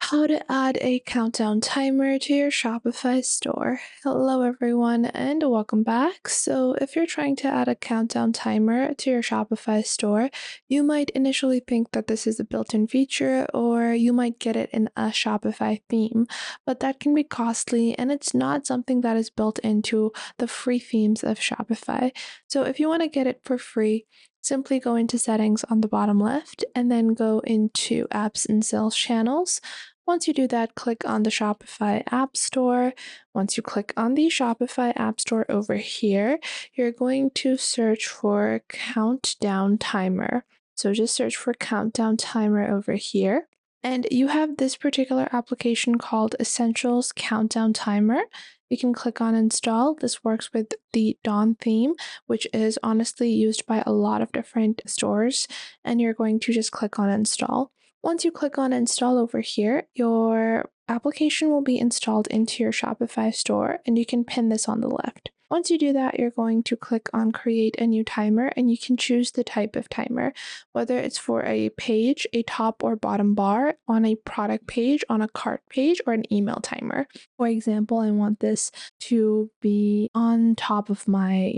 How to add a countdown timer to your Shopify store. Hello, everyone, and welcome back. So, if you're trying to add a countdown timer to your Shopify store, you might initially think that this is a built in feature or you might get it in a Shopify theme, but that can be costly and it's not something that is built into the free themes of Shopify. So, if you want to get it for free, simply go into settings on the bottom left and then go into apps and sales channels. Once you do that, click on the Shopify App Store. Once you click on the Shopify App Store over here, you're going to search for Countdown Timer. So just search for Countdown Timer over here. And you have this particular application called Essentials Countdown Timer. You can click on install. This works with the Dawn theme, which is honestly used by a lot of different stores. And you're going to just click on install. Once you click on install over here, your application will be installed into your Shopify store, and you can pin this on the left. Once you do that, you're going to click on create a new timer, and you can choose the type of timer, whether it's for a page, a top or bottom bar, on a product page, on a cart page, or an email timer. For example, I want this to be on top of my,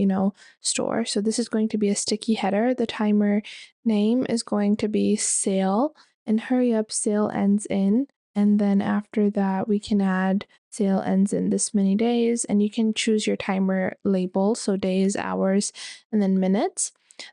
store. So this is going to be a sticky header. The timer name is going to be sale and hurry up, sale ends in. And then after that, we can add sale ends in this many days, and you can choose your timer label, so days, hours, and then minutes.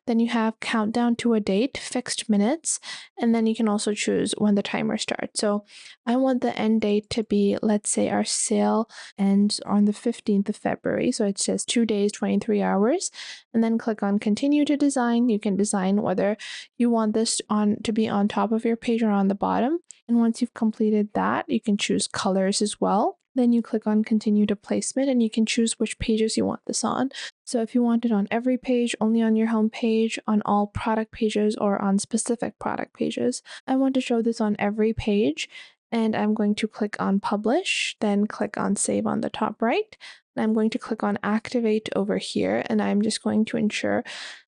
Then you have countdown to a date, fixed minutes, and then you can also choose when the timer starts. So I want the end date to be, let's say our sale ends on the 15th of February. So it says 2 days, 23 hours, and then click on continue to design. You can design whether you want this to be on top of your page or on the bottom. And once you've completed that, you can choose colors as well. Then you click on continue to placement and you can choose which pages you want this on. So if you want it on every page, only on your home page, on all product pages, or on specific product pages. I want to show this on every page, and I'm going to click on publish, then click on save on the top right. And I'm going to click on activate over here, and I'm just going to ensure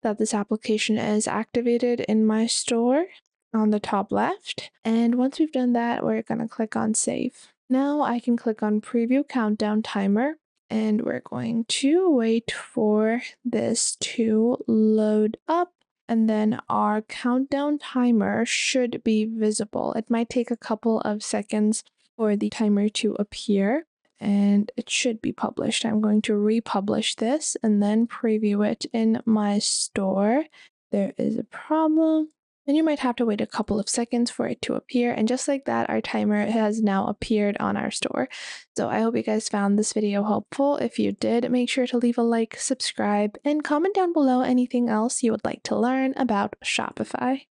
that this application is activated in my store on the top left. And once we've done that, we're going to click on save. Now I can click on preview countdown timer, and we're going to wait for this to load up. And then our countdown timer should be visible. It might take a couple of seconds for the timer to appear, and it should be published. I'm going to republish this and then preview it in my store. There is a problem. And you might have to wait a couple of seconds for it to appear. And just like that, our timer has now appeared on our store. So I hope you guys found this video helpful. If you did, make sure to leave a like, subscribe, and comment down below anything else you would like to learn about Shopify.